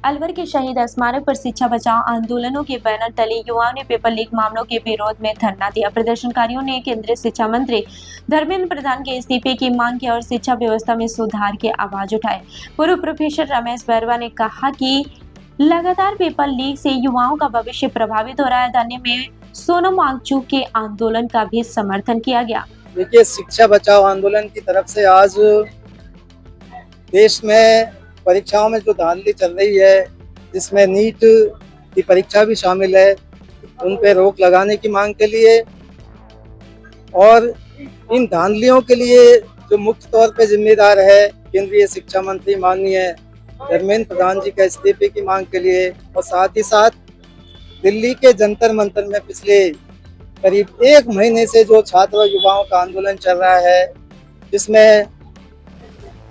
अलवर के शहीद स्मारक पर शिक्षा बचाओ आंदोलनों के बैनर तले युवाओं ने पेपर लीक मामलों के विरोध में धरना दिया। प्रदर्शनकारियों ने केंद्रीय शिक्षा मंत्री धर्मेंद्र प्रधान के इस्तीफे की मांग की और शिक्षा व्यवस्था में सुधार की आवाज उठाए। पूर्व प्रोफेसर रमेश बैरवा ने कहा कि लगातार पेपर लीक से युवाओं का भविष्य प्रभावित हो रहा है। धरने में सोनम वांगचुक के आंदोलन का भी समर्थन किया गया। देखिए, शिक्षा बचाओ आंदोलन की तरफ से आज देश में परीक्षाओं में जो धांधली चल रही है, जिसमें नीट की परीक्षा भी शामिल है, उन पे रोक लगाने की मांग के लिए और इन धांधलियों के लिए जो मुख्य तौर पे जिम्मेदार है केंद्रीय शिक्षा मंत्री माननीय धर्मेंद्र प्रधान जी का इस्तीफे की मांग के लिए, और साथ ही साथ दिल्ली के जंतर मंतर में पिछले करीब 1 महीने से जो छात्र और युवाओं का आंदोलन चल रहा है, जिसमें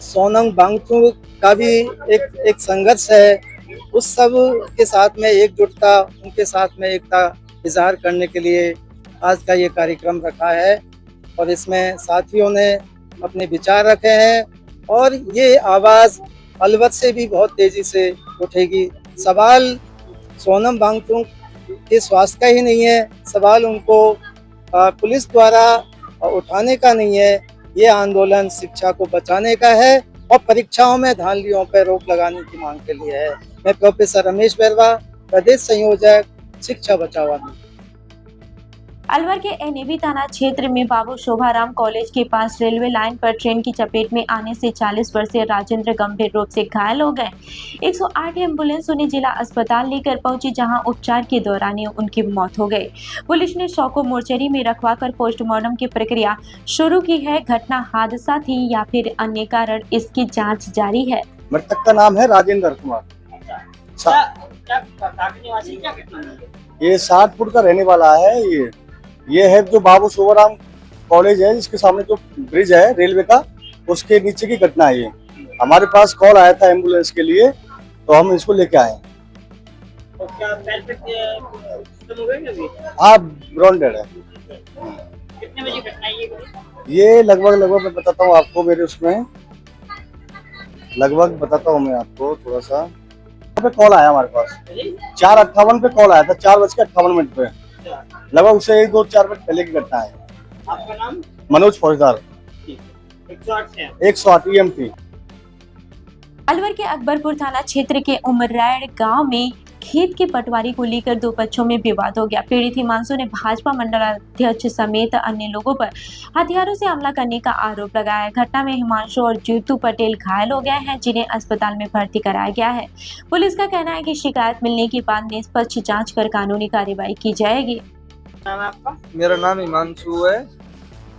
सोनम वांगचुक का भी एक संघर्ष है, उस सब के साथ में एकजुटता, उनके साथ में एकता इजहार करने के लिए आज का ये कार्यक्रम रखा है। और इसमें साथियों ने अपने विचार रखे हैं और ये आवाज़ अलवर से भी बहुत तेजी से उठेगी। सवाल सोनम वांगचुक के स्वास्थ्य का ही नहीं है, सवाल उनको पुलिस द्वारा उठाने का नहीं है, ये आंदोलन शिक्षा को बचाने का है और परीक्षाओं में धांधलियों पर रोक लगाने की मांग के लिए है। मैं प्रोफेसर रमेश बैरवा, प्रदेश संयोजक, शिक्षा बचाओ आंदोलन। अलवर के एनएबी थाना क्षेत्र में बाबू शोभाराम कॉलेज के पास रेलवे लाइन पर ट्रेन की चपेट में आने से 40 वर्षीय राजेंद्र गंभीर रूप से घायल हो गए। 108 एम्बुलेंस उन्हें जिला अस्पताल लेकर पहुंची, जहां उपचार के दौरान उनकी मौत हो गई। पुलिस ने शव को मोर्चरी में रखवाकर पोस्टमार्टम की प्रक्रिया शुरू की है। घटना हादसा थी या फिर अन्य कारण, इसकी जाँच जारी है। मृतक का नाम है राजेंद्र कुमार। ये 60 का रहने वाला है। ये है जो बाबू शोभाराम कॉलेज है, जिसके सामने जो ब्रिज है रेलवे का, उसके नीचे की घटना है ये। हमारे पास कॉल आया था एम्बुलेंस के लिए, तो हम इसको लेके आए। तो क्या खत्म हो गए अभी? हाँ, ब्रांडेड है। कितने बजे घटना ये लगभग मैं बताता हूँ आपको, मेरे उसमें लगभग बताता हूँ मैं आपको थोड़ा सा। पे कॉल आया हमारे पास 4:58 पे कॉल आया था, 4:58 पे, लगभग उससे 1-2-4 मिनट पहले की घटना है। आपका नाम? मनोज फौजदार, 108 EMT। अलवर के अकबरपुर थाना क्षेत्र के उमराड़ गांव में खेत के पटवारी को लेकर दो पक्षों में विवाद हो गया। पीड़ित हिमांशु ने भाजपा मंडल अध्यक्ष समेत अन्य लोगों पर हथियारों से हमला करने का आरोप लगाया है। घटना में हिमांशु और जीतू पटेल घायल हो गए हैं, जिन्हें अस्पताल में भर्ती कराया गया है। पुलिस का कहना है कि शिकायत मिलने के बाद निष्पक्ष जांच कर कानूनी कार्रवाई की जाएगी। नाम है आपका? मेरा नाम हिमांशु है।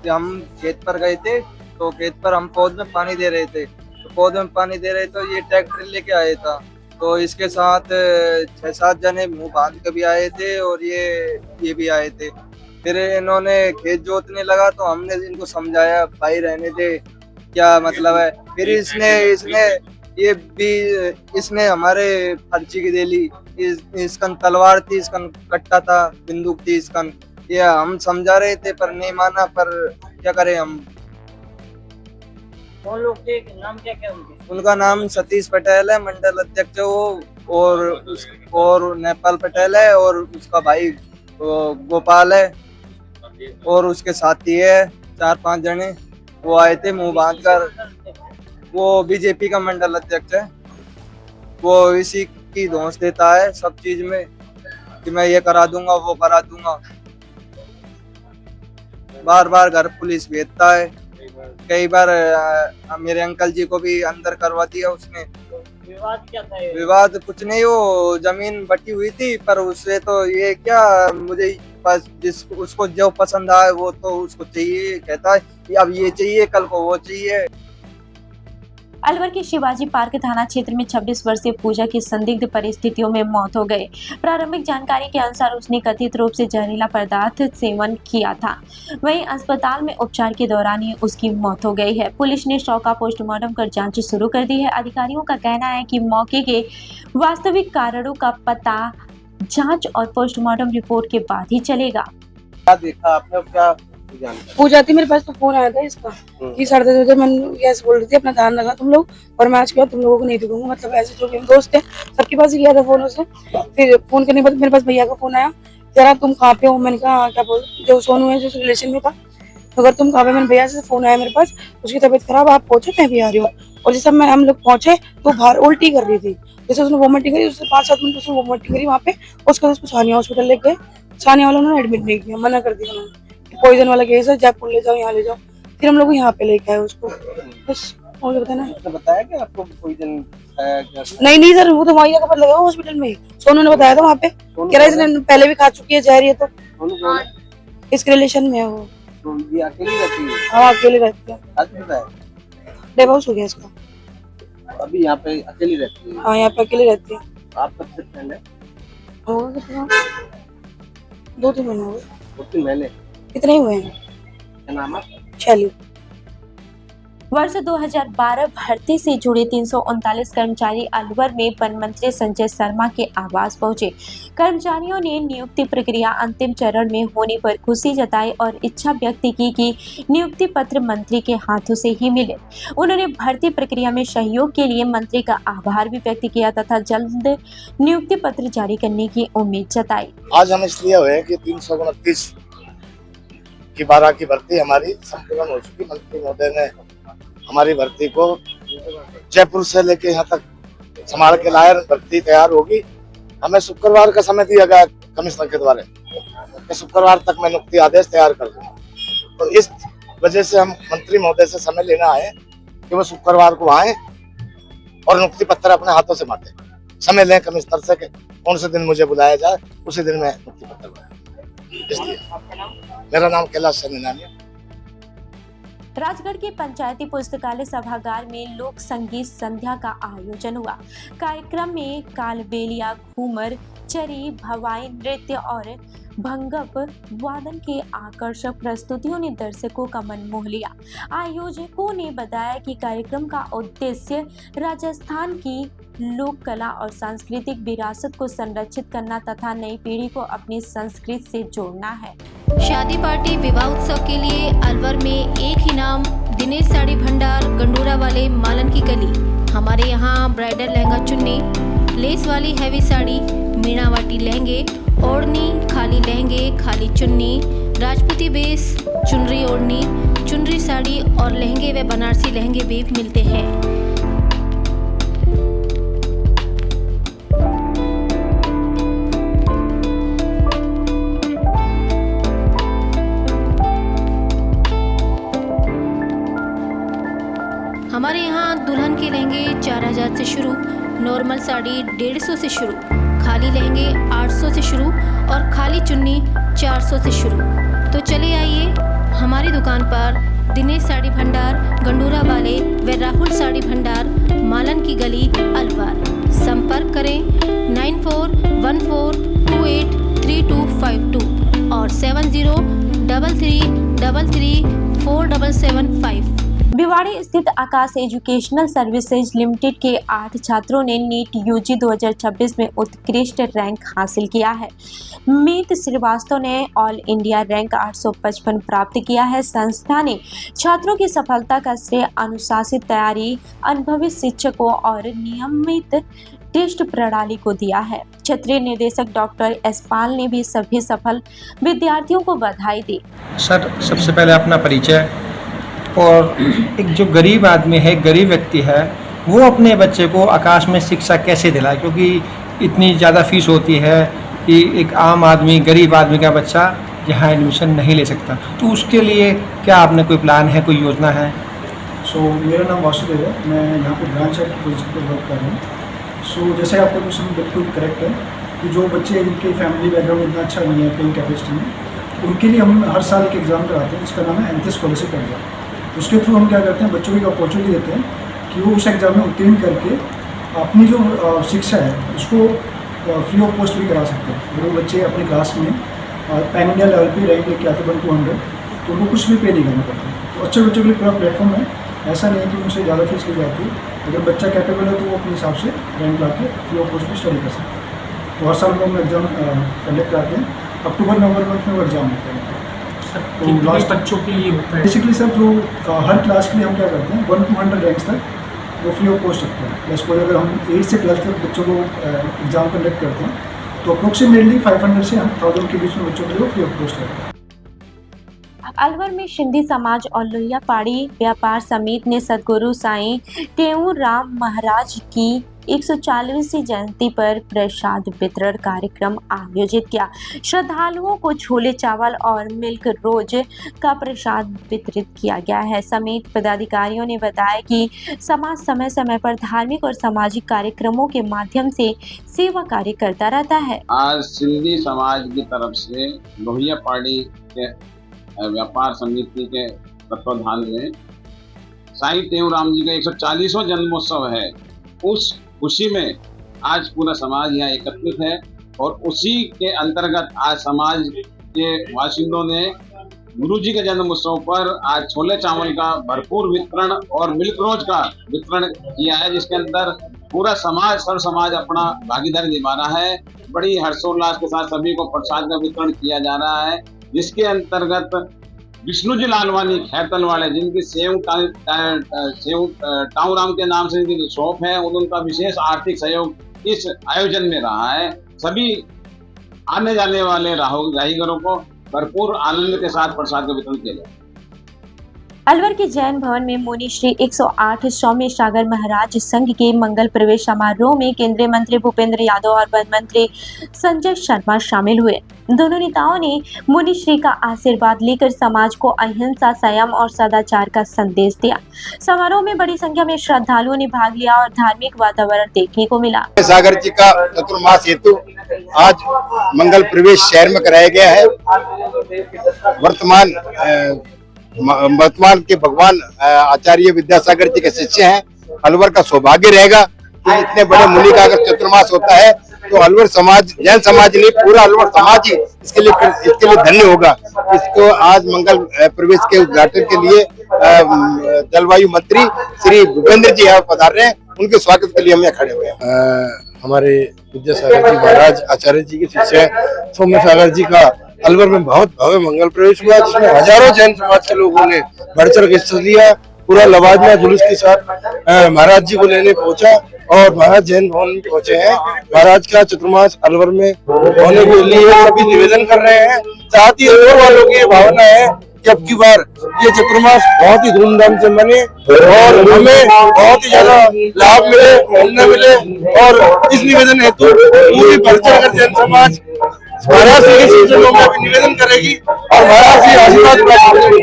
कि हम खेत पर गए थे, तो खेत पर हम पौध में पानी दे रहे थे, तो पौध में पानी दे रहे तो ये ट्रैक्टर लेके आया था, तो इसके साथ 6-7 जने मुंह बांध के भी आए थे और ये भी आए थे। फिर इन्होंने खेत जोतने लगा, तो हमने इनको समझाया भाई रहने दे, क्या मतलब है। फिर इसने हमारे फर्ची की दे ली। इसकन तलवार थी, इसकन कट्टा था, बंदूक थी इसकन। ये हम समझा रहे थे पर नहीं माना, पर क्या करें हम। कौन लोग थे? नाम क्या क्या उनके? उनका नाम सतीश पटेल है, मंडल अध्यक्ष है वो, और नेपाल पटेल है, और उसका भाई गोपाल है, और उसके साथी है 4-5 जने। वो आए थे मुंह बांध कर। वो बीजेपी का मंडल अध्यक्ष है। वो इसी की धौंस देता है सब चीज में कि मैं ये करा दूंगा, वो करा दूंगा। बार बार घर पुलिस भेजता है। कई बार मेरे अंकल जी को भी अंदर करवा दिया उसने। विवाद क्या था ये? विवाद कुछ नहीं, वो जमीन बटी हुई थी, पर उससे तो ये क्या, मुझे उसको जो पसंद आए वो तो उसको चाहिए, कहता है कि अब ये चाहिए, कल को वो चाहिए। अलवर के शिवाजी पार्क थाना क्षेत्र में 26 वर्षीय पूजा की संदिग्ध परिस्थितियों में मौत हो गई। प्रारंभिक जानकारी के अनुसार उसने कथित रूप से जहरीला पदार्थ सेवन किया था। वहीं अस्पताल में उपचार के दौरान ही उसकी मौत हो गई है। पुलिस ने शव का पोस्टमार्टम कर जांच शुरू कर दी है। अधिकारियों का कहना है कि मौके के वास्तविक कारणों का पता जांच और पोस्टमार्टम रिपोर्ट के बाद ही चलेगा। क्या देखा आपने, क्या पूजा थी मेरे पास, तो फोन आया था इसका कि 10:30 बजे मैंने ऐसे बोल रही थी अपना ध्यान रखा तुम लोग, और मैं आज के बाद तुम लोगों को नहीं दिखूंगा। मतलब ऐसे जो भी हम दोस्त थे सबके पास ही किया था फोन उसने। फिर फोन करने के बाद मेरे पास भैया का फोन आया, कह रहा तुम कहाँ पे हो? मैंने कहा हाँ, क्या बोल, जो सोनू है जो रिलेशन में था, अगर तुम कहाँ पे, मैंने भैया से फोन आया मेरे पास, उसकी तबीयत खराब, आप पहुंचे, मैं भी आ रही हूँ। और जैसे हम लोग पहुंचे तो बाहर उल्टी कर रही थी, जैसे उसने वोमिटिंग करी, उसने 5-7 मिनट उसने वोमिटिंग करी वहाँ पे। उसके बाद उसको सानिया हॉस्पिटल ले गए, सानिया वालों ने एडमिट नहीं किया, मना कर दिया उन्होंने, पॉइजन वाला केस है, जयपुर ले जाओ, यहाँ ले जाओ। फिर हम लोग यहाँ पे लेके आए उसको, बस और बताना। उसने बताया कि आपको पॉइजन खाया क्या? नहीं सर, वो तो वहीं का पता लगा हॉस्पिटल में ही, सोनू ने बताया था वहाँ पे, कह रहा इसने पहले भी खा चुकी है जहर, ये तो इसके रिलेशन में है वो। तो ये अकेली रहती है? हाँ अकेले रहती है, आज बताया डिवोर्स हो गया इसका। अभी यहाँ पे अकेली रहती है? हाँ यहाँ पे अकेले रहती है। आप कब से फ्रेंड है? हो गए कितना, 2-3 महीने हो गए। 2-3 महीने? कितने ही हुए हैं? क्या नाम है? शैली। वर्ष 2012 भर्ती से जुड़े 339 कर्मचारी अलवर में वन मंत्री संजय शर्मा के आवास पहुंचे। कर्मचारियों ने नियुक्ति प्रक्रिया अंतिम चरण में होने पर खुशी जताई और इच्छा व्यक्त की कि नियुक्ति पत्र मंत्री के हाथों से ही मिले। उन्होंने भर्ती प्रक्रिया में सहयोग के लिए मंत्री का आभार भी व्यक्त किया तथा जल्द नियुक्ति पत्र जारी करने की उम्मीद जताई। आज हम इसलिए हुए कि 329 की 12 की भर्ती हमारी संपूर्ण हो चुकी। मंत्री महोदय ने हमारी भर्ती को जयपुर से लेके यहाँ तक संभाल के लाए, भर्ती तैयार होगी। हमें शुक्रवार का समय दिया गया कमिश्नर के द्वारा कि शुक्रवार तक मैं नियुक्ति आदेश तैयार कर दूंगा। तो इस वजह से हम मंत्री महोदय से समय लेना आए कि वो शुक्रवार को आए और नियुक्ति पत्र अपने हाथों से बांटे। समय लें कमिश्नर से कि कौन से दिन मुझे बुलाया जाए, उसी दिन मैं नियुक्ति पत्र बनाऊं। इसलिए मेरा नाम कैलाश सैनी है। राजगढ़ के पंचायती पुस्तकालय सभागार में लोक संगीत संध्या का आयोजन हुआ। कार्यक्रम में कालबेलिया, घूमर, चरी, भवाई नृत्य और भंगप वादन के आकर्षक प्रस्तुतियों ने दर्शकों का मन मोह लिया। आयोजकों ने बताया कि कार्यक्रम का उद्देश्य राजस्थान की लोक कला और सांस्कृतिक विरासत को संरक्षित करना तथा नई पीढ़ी को अपनी संस्कृति से जोड़ना है। शादी पार्टी विवाह उत्सव के लिए अलवर में एक ही नाम, दिनेश साड़ी भंडार, गंडूरा वाले, मालन की गली। हमारे यहाँ ब्राइडल लहंगा चुन्नी, लेस वाली हैवी साड़ी, मीनावाटी लहंगे, ओढ़नी, खाली लहंगे, खाली चुन्नी, राजपूती बेस, चुनरी ओढ़नी, चुनरी साड़ी और लहंगे व बनारसी लहंगे भी मिलते हैं। हमारे यहाँ दुल्हन के लहंगे 4000 से शुरू, नॉर्मल साड़ी 150 से शुरू, खाली लहंगे 800 से शुरू और खाली चुन्नी 400 से शुरू। तो चले आइए हमारी दुकान पर, दिनेश साड़ी भंडार, गंडूरा वाले व राहुल साड़ी भंडार, मालन की गली, अलवर। संपर्क करें 9414283252 और 7033334775। भिवाड़ी स्थित आकाश एजुकेशनल सर्विसेज लिमिटेड के 8 छात्रों ने नीट यूजी 2026 में उत्कृष्ट रैंक हासिल किया है। मीत श्रीवास्तव ने ऑल इंडिया रैंक 855 प्राप्त किया है। संस्था ने छात्रों की सफलता का श्रेय अनुशासित तैयारी, अनुभवी शिक्षकों और नियमित टेस्ट प्रणाली को दिया है। क्षेत्रीय निदेशक डॉक्टर एसपाल ने भी सभी सफल विद्यार्थियों को बधाई दी। सर, सबसे पहले अपना परिचय, और एक जो गरीब आदमी है, गरीब व्यक्ति है, वो अपने बच्चे को आकाश में शिक्षा कैसे दिलाए, क्योंकि इतनी ज़्यादा फीस होती है कि एक आम आदमी, गरीब आदमी का बच्चा यहाँ एडमिशन नहीं ले सकता। तो उसके लिए क्या आपने कोई प्लान है, कोई योजना है? मेरा नाम वासुदेव है, मैं यहाँ पर ब्रांच हेड की पोजीशन पर वर्क कर रहा हूँ। जैसे आपका क्वेश्चन बिल्कुल करेक्ट है कि जो बच्चे, जिनके फैमिली बैकग्राउंड इतना अच्छा नहीं है पेइंग कैपेसिटी में, उनके लिए हम हर साल एक एग्ज़ाम कराते हैं जिसका नाम है एंथी स्कॉलरशिप एग्जाम। उसके थ्रू हम क्या करते हैं, बच्चों को एक अपॉर्चुनिटी देते हैं कि वो उस एग्ज़ाम में उत्तीर्ण करके अपनी जो शिक्षा है उसको फ्री ऑफ कॉस्ट भी करा सकते हैं। अगर वो बच्चे अपनी क्लास में पैन इंडिया लेवल पे रैंक लेके आते 1 to 100, तो उनको कुछ भी पे नहीं करना पड़ता। तो अच्छे बच्चों के लिए पूरा प्लेटफॉर्म है, ऐसा नहीं है कि उनसे ज़्यादा फीस ली जाती है। अगर बच्चा कैपेबल है तो वो अपने हिसाब से रैंक ला के फ्री ऑफ कॉस्ट भी स्टडी कर सकते हैं। तो हर साल हम एग्ज़ाम कंडक्ट कराते हैं, अक्टूबर नवंबर मंथ में वो एग्ज़ाम होते हैं। तो लास्ट बच्चों के लिए होता है? बेसिकली सर जो हर क्लास के लिए हम क्या करते हैं 1 to 100 रैंक्स तक वो फ्री ऑफ कॉस्ट रखते हैं। प्लस कोई अगर हम 8 से 12 तक बच्चों को एग्ज़ाम कंडक्ट करते हैं तो अप्रोक्सीमेटली 500 से हम 1000 के बीच में बच्चों के लिए फ्री ऑफ कॉस्ट रहता है। अलवर में सिंधी समाज और लोहिया पहाड़ी व्यापार समिति ने सदगुरु साईं टेऊर राम महाराज की 140वीं जयंती पर प्रसाद वितरण कार्यक्रम आयोजित किया। श्रद्धालुओं को छोले चावल और मिल्क रोज का प्रसाद वितरित किया गया है। समिति पदाधिकारियों ने बताया कि समाज समय समय पर धार्मिक और सामाजिक कार्यक्रमों के माध्यम से सेवा कार्य करता रहता है। आज सिंधी समाज की तरफ से लोहिया पहाड़ी के व्यापार समिति के तत्वाधान में साईं टेऊर राम जी का 140वां जन्मोत्सव है। उस खुशी में आज पूरा समाज यहाँ एकत्रित है और उसी के अंतर्गत आज समाज के वासिंदों ने गुरु जी के जन्म उत्सव पर आज छोले चावल का भरपूर वितरण और मिल्क रोज का वितरण किया है, जिसके अंदर पूरा समाज सर्व समाज अपना भागीदारी निभा रहा है। बड़ी हर्षोल्लास के साथ सभी को प्रसाद का वितरण किया जा रहा है, जिसके अंतर्गत विष्णु जी लालवानी खैरतल वाले जिनकी सेव टाऊराम के नाम से इनकी शॉप है, उनका विशेष आर्थिक सहयोग इस आयोजन में रहा है। सभी आने जाने वाले राहीगरों को भरपूर आनंद के साथ प्रसाद का वितरण किया जाए। अलवर के जैन भवन में मुनि श्री 108 सौम्य सागर महाराज संघ के मंगल प्रवेश समारोह में केंद्रीय मंत्री भूपेंद्र यादव और वन मंत्री संजय शर्मा शामिल हुए। दोनों नेताओं ने मुनि श्री का आशीर्वाद लेकर समाज को अहिंसा, संयम और सदाचार का संदेश दिया। समारोह में बड़ी संख्या में श्रद्धालुओं ने भाग लिया और धार्मिक वातावरण देखने को मिला। सागर जी का चतुर्मास हेतु आज मंगल प्रवेश शहर में कराया गया है। वर्तमान के भगवान आचार्य विद्यासागर जी के शिष्य हैं। अलवर का सौभाग्य रहेगा कि इतने बड़े मुनि का अगर चतुर्मास होता है तो अलवर समाज, जैन समाज नहीं पूरा अलवर समाज ही इसके लिए धन्य होगा। इसको आज मंगल प्रवेश के उद्घाटन के लिए जलवायु मंत्री श्री भूपेंद्र जी यहाँ पधार रहे हैं। उनके स्वागत के लिए हम यहाँ खड़े हुए हैं। हमारे विद्यासागर जी महाराज आचार्य जी के शिष्य सौम्य सागर जी का अलवर में बहुत भव्य मंगल प्रवेश हुआ, जिसमें हजारों जैन समाज के लोगों ने बढ़ चढ़ के हिस्सा लिया। पूरा लवाजमा जुलूस के साथ महाराज जी को लेने पहुंचा और महाराज जैन भवन में पहुंचे हैं। महाराज का चतुर्मास अलवर में होने के लिए सभी निवेदन कर रहे हैं। साथ ही अलवर वालों की भावना है कि अब की बार ये चतुर्मास बहुत ही धूमधाम से बने और हमें बहुत ही ज्यादा लाभ मिले, पुण्य मिले। और इस निवेदन हेतु पूरी बढ़ चढ़ कर जैन समाज महाराज जी के शिष्यों में भी निवेदन करेगी और महाराज जी आशीर्वाद प्राप्त करेगी।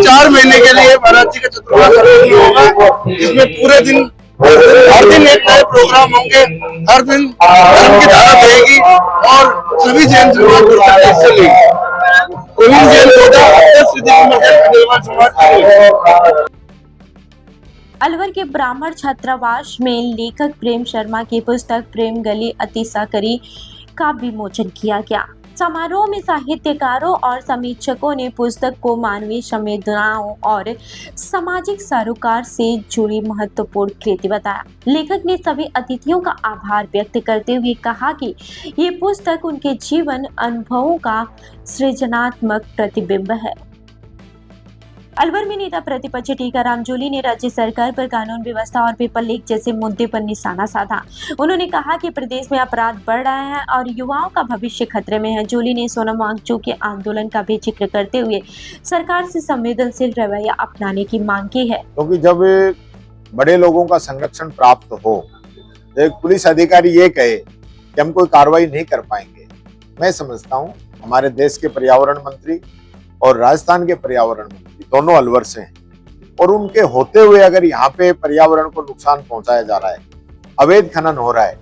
4 महीने के लिए महाराज जी का चतुर्मास होगा, जिसमें पूरे दिन हर दिन एक नए प्रोग्राम होंगे। हर दिन धर्म की धारा बहेगी और सभी जैन समाज हिस्सा लेंगे। गोविंद जैन अलवर के ब्राह्मण छात्रावास में लेखक प्रेम शर्मा की पुस्तक प्रेम गली अतिसा करी का विमोचन किया गया। समारोह में साहित्यकारों और समीक्षकों ने पुस्तक को मानवीय संवेदनाओं और सामाजिक सरोकार से जुड़ी महत्वपूर्ण कृति बताया। लेखक ने सभी अतिथियों का आभार व्यक्त करते हुए कहा कि ये पुस्तक उनके जीवन अनुभवों का सृजनात्मक प्रतिबिंब है। अलवर में नेता प्रतिपक्ष टीकाराम जूली ने राज्य सरकार पर कानून व्यवस्था और पेपर लीक जैसे मुद्दे पर निशाना साधा। उन्होंने कहा कि प्रदेश में अपराध बढ़ रहा है और युवाओं का भविष्य खतरे में है। जूली ने सोनम वांगचुक के आंदोलन का भी जिक्र करते हुए सरकार से संवेदनशील रवैया अपनाने की मांग की है। क्योंकि जब बड़े लोगों का संरक्षण प्राप्त हो तो एक पुलिस अधिकारी ये कहे कि हम कोई कार्रवाई नहीं कर पाएंगे, मैं समझता हूँ हमारे देश के पर्यावरण मंत्री और राजस्थान के पर्यावरण मंत्री दोनों अलवर से हैं और उनके होते हुए अगर यहाँ पे पर्यावरण को नुकसान पहुंचाया जा रहा है, अवैध खनन हो रहा है,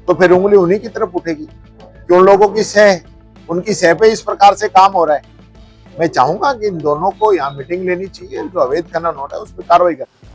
तो फिर उंगली उन्हीं की तरफ उठेगी कि उन लोगों की सह, उनकी सह पे इस प्रकार से काम हो रहा है। मैं चाहूंगा कि इन दोनों को यहाँ मीटिंग लेनी चाहिए, जो अवैध खनन हो रहा है उस पर कार्रवाई करनी।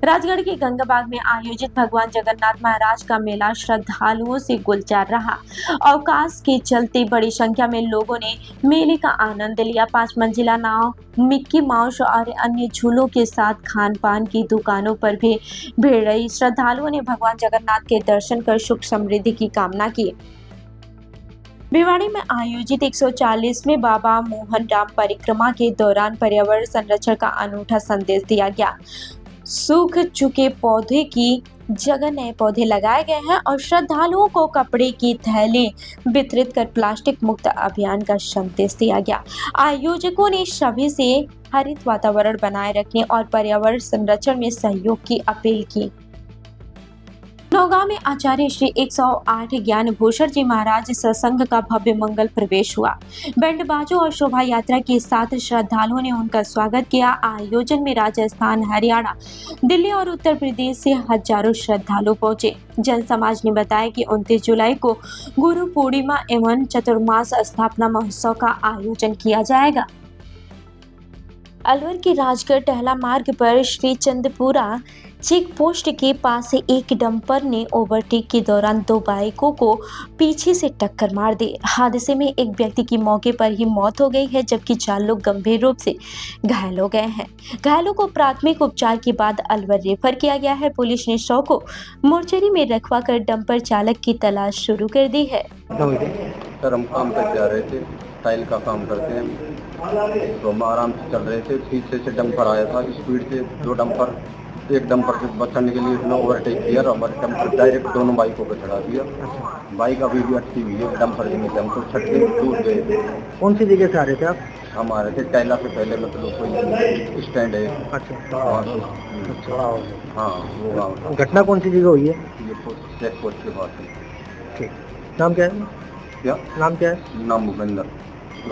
राजगढ़ के गंगाबाग में आयोजित भगवान जगन्नाथ महाराज का मेला श्रद्धालुओं से गुलजार रहा। अवकाश के चलते बड़ी संख्या में लोगों ने मेले का आनंद लिया। 5 मंजिला नाव, मिक्की माउस और अन्य झूलों के साथ खान पान की दुकानों पर भी भीड़ रही। श्रद्धालुओं ने भगवान जगन्नाथ के दर्शन कर सुख समृद्धि की कामना की। भिवाड़ी में आयोजित 140वें बाबा मोहन राम परिक्रमा के दौरान पर्यावरण संरक्षण का अनूठा संदेश दिया गया। सूख चुके पौधे की जगह नए पौधे लगाए गए हैं और श्रद्धालुओं को कपड़े की थैली वितरित कर प्लास्टिक मुक्त अभियान का संदेश दिया गया। आयोजकों ने सभी से हरित वातावरण बनाए रखने और पर्यावरण संरक्षण में सहयोग की अपील की। नौगांव में आचार्य श्री 108 ज्ञान भूषण जी महाराज सत्संग का भव्य मंगल प्रवेश हुआ। बैंड बाजों और शोभा यात्रा के साथ श्रद्धालुओं ने उनका स्वागत किया। आयोजन में राजस्थान, हरियाणा, दिल्ली और उत्तर प्रदेश से हजारों श्रद्धालु पहुंचे। जन समाज ने बताया कि 29 जुलाई को गुरु पूर्णिमा एवं चतुर्मास स्थापना महोत्सव का आयोजन किया जाएगा। अलवर के राजगढ़ टहला मार्ग पर श्री चंदपुरा चेक पोस्ट के पास से एक डंपर ने ओवरटेक के दौरान 2 बाइकों को पीछे से टक्कर मार दी। हादसे में एक व्यक्ति की मौके पर ही मौत हो गई है, जबकि 4 लोग गंभीर रूप से घायल हो गए हैं। घायलों को प्राथमिक उपचार के बाद अलवर रेफर किया गया है। पुलिस ने शव को मोर्चरी में रखवा कर डंपर चालक की तलाश शुरू कर दी है। सर, हम काम पर जा रहे थे, टाइल का काम करते हैं, तो हम आराम से चल रहे थे। पीछे से डंपर आया था स्पीड से, 2 डंपर, एक डंपर से बचने के लिए उसने ओवरटेक किया और हमारे डंपर डायरेक्ट दोनों बाइकों को चढ़ा दिया। बाइक अभी भी अटकी हुई है, डंपर के नीचे हमको छटके टूट गए। कौन सी जगह से आ रहे थे आप? हम आ रहे थे टाइला से पहले, मतलब कोई स्टैंड है। अच्छा, हाँ, वो गाँव। घटना कौन सी जगह हुई है? ये चेक पोस्ट के पास है। ठीक, नाम क्या है? क्या नाम क्या है? नाम भूपेंद्र।